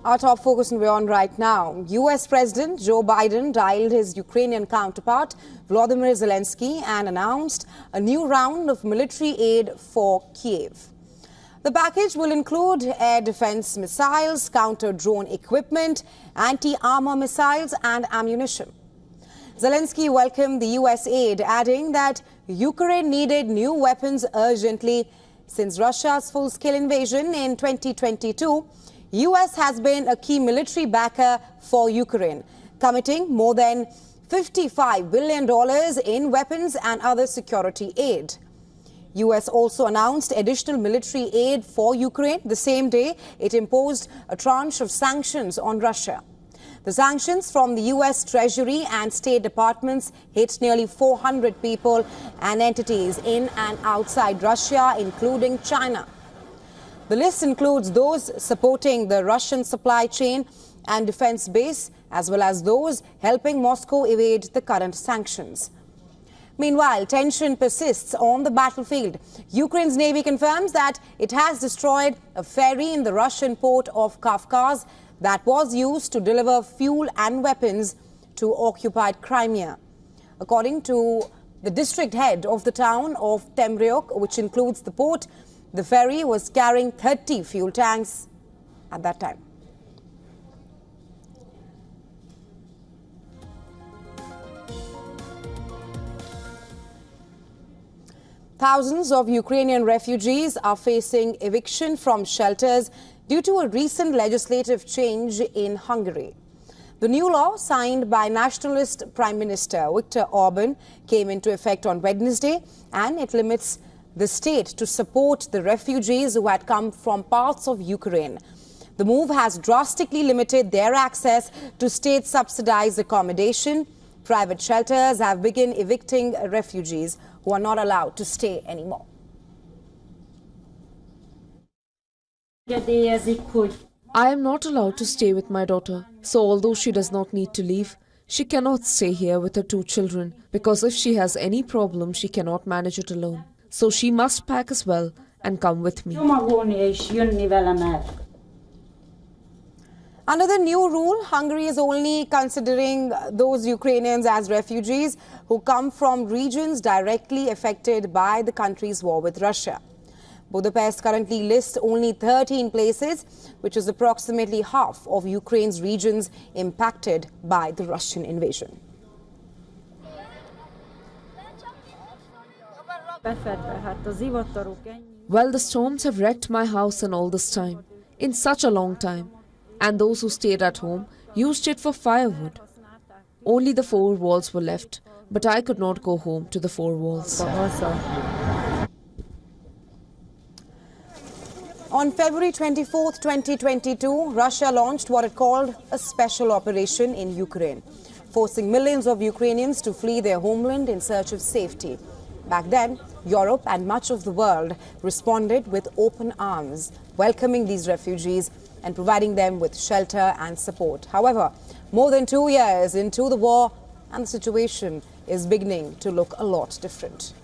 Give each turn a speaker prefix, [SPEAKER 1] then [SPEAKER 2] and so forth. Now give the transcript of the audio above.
[SPEAKER 1] Our top focus in WION right now. US President Joe Biden dialed his Ukrainian counterpart Volodymyr Zelensky and announced a new round of military aid for Kiev. The package will include air defense missiles, counter-drone equipment, anti-armor missiles and ammunition. Zelensky welcomed the US aid, adding that Ukraine needed new weapons urgently. Since Russia's full-scale invasion in 2022, US has been a key military backer for Ukraine, committing more than $55 billion in weapons and other security aid. US also announced additional military aid for Ukraine the same day it imposed a tranche of sanctions on Russia. The sanctions from the US Treasury and State Departments hit nearly 400 people and entities in and outside Russia, including China. The list includes those supporting the Russian supply chain and defense base, as well as those helping Moscow evade the current sanctions. Meanwhile, tension persists on the battlefield. Ukraine's Navy confirms that it has destroyed a ferry in the Russian port of Kavkaz that was used to deliver fuel and weapons to occupied Crimea. According to the district head of the town of Temryok, which includes the port, the ferry was carrying 30 fuel tanks at that time. Thousands of Ukrainian refugees are facing eviction from shelters due to a recent legislative change in Hungary. The new law, signed by Nationalist Prime Minister Viktor Orban, came into effect on Wednesday, and it limits the state to support the refugees who had come from parts of Ukraine. The move has drastically limited their access to state-subsidized accommodation. Private shelters have begun evicting refugees who are not allowed to stay anymore.
[SPEAKER 2] I am not allowed to stay with my daughter, so although she does not need to leave, she cannot stay here with her 2 children, because if she has any problem, she cannot manage it alone. So she must pack as well and come with me.
[SPEAKER 1] Under the new rule, Hungary is only considering those Ukrainians as refugees who come from regions directly affected by the country's war with Russia. Budapest currently lists only 13 places, which is approximately half of Ukraine's regions impacted by the Russian invasion.
[SPEAKER 2] Well, the storms have wrecked my house in all this time, in such a long time. And those who stayed at home used it for firewood. Only the 4 walls were left, but I could not go home to the 4 walls.
[SPEAKER 1] On February 24, 2022, Russia launched what it called a special operation in Ukraine, forcing millions of Ukrainians to flee their homeland in search of safety. Back then, Europe and much of the world responded with open arms, welcoming these refugees and providing them with shelter and support. However, more than 2 years into the war, and the situation is beginning to look a lot different.